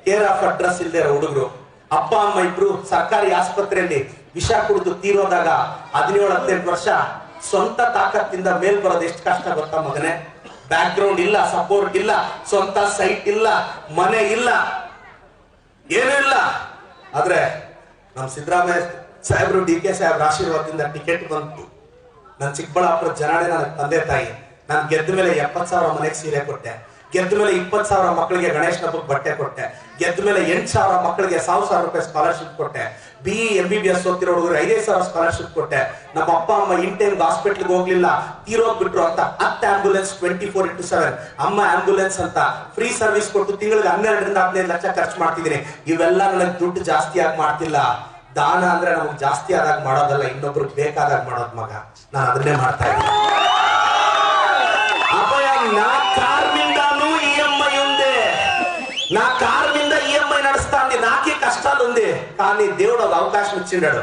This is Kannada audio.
ಕೇರ್ ಆಫ್ ಅಡ್ರೆಸ್ ಇಲ್ಲದೆ ಇರೋ ಹುಡುಗರು, ಅಪ್ಪ ಅಮ್ಮ ಇಬ್ರು ಸರ್ಕಾರಿ ಆಸ್ಪತ್ರೆಯಲ್ಲಿ ವಿಷ ಕುಡಿದು ತೀರೋದಾಗ 17-18 ವರ್ಷ ಸ್ವಂತ ತಾಕತ್ತಿಂದ ಮೇಲ್ ಬರೋದು ಎಷ್ಟು ಕಷ್ಟ ಗೊತ್ತಾ ಮಗನೇ? ಬ್ಯಾಕ್ ಗ್ರೌಂಡ್ ಇಲ್ಲ, ಸಪೋರ್ಟ್ ಇಲ್ಲ, ಸ್ವಂತ ಸೈಟ್ ಇಲ್ಲ, ಮನೆ ಇಲ್ಲ, ಏನೂ ಇಲ್ಲ. ಆದ್ರೆ ನಮ್ ಸಿದ್ದರಾಮಯ್ಯ ಸಾಹೇಬ್ರು, DK ಸಾಹೇಬ್ರ ಆಶೀರ್ವಾದದಿಂದ ಟಿಕೆಟ್ ಬಂತು. ನನ್ ಚಿಕ್ಕಬಳ್ಳಾಪುರ ಜನಾಡೆ ನನ್ನ ತಂದೆ ತಾಯಿ. ನಾನು ಗೆದ್ದ ಮೇಲೆ 70,000 ಮನೆಗೆ ಸೀರೆ ಕೊಟ್ಟೆ, ಗೆದ್ದ ಮೇಲೆ 20,000 ಮಕ್ಕಳಿಗೆ ಗಣೇಶ ಹಬ್ಬಕ್ಕೆ ಬಟ್ಟೆ ಕೊಟ್ಟೆ, ಗೆದ್ದ ಮೇಲೆ 8,000 ಮಕ್ಕಳಿಗೆ 1,000 ರೂಪಾಯಿ ಸ್ಕಾಲರ್ಶಿಪ್ ಕೊಟ್ಟೆ, BE MBBS ಓದ್ತಿರೋ ಹುಡುಗರು 5,000 ಸ್ಕಾಲರ್ಶಿಪ್ ಕೊಟ್ಟೆ. ನಮ್ಮ ಅಪ್ಪ ಅಮ್ಮ ಇನ್ ಟೈಮ್ ಹಾಸ್ಪಿಟ್ಲ್ಗೆ ಹೋಗ್ಲಿಲ್ಲ, ತೀರೋಗ್ಬಿಟ್ರು ಅಂತ 10 ಆಂಬ್ಯುಲೆನ್ಸ್ 24/7 ಅಮ್ಮ ಆಂಬ್ಯುಲೆನ್ಸ್ ಅಂತ ಫ್ರೀ ಸರ್ವಿಸ್ ಕೊಟ್ಟು ತಿಂಗಳಿಗೆ 12-15 ಲಕ್ಷ ಖರ್ಚು ಮಾಡ್ತಿದ್ದೀನಿ. ಇವೆಲ್ಲ ನನಗೆ ದುಡ್ಡು ಜಾಸ್ತಿ ಆಗಿ ಮಾಡ್ತಿಲ್ಲ. ದಾನ ಅಂದ್ರೆ ನಮಗ್ ಜಾಸ್ತಿ ಆದಾಗ ಮಾಡೋದಲ್ಲ, ಇನ್ನೊಬ್ರಿಗೆ ಬೇಕಾದಾಗ ಮಾಡೋದ್ ಮಗ. ನಾನು ಅದನ್ನೇ ಮಾಡ್ತಾ ಇದ್ದೀನಿ. అబ్బాయి నా కార్ మీదను ఈఎంఐ ఉంది, నా కార్ మీద ఈఎంఐ నడుస్తుంది, నాకే కష్టాలు ఉంది. కానీ దేవుడు ఒక అవకాశం ఇచ్చిండాడు.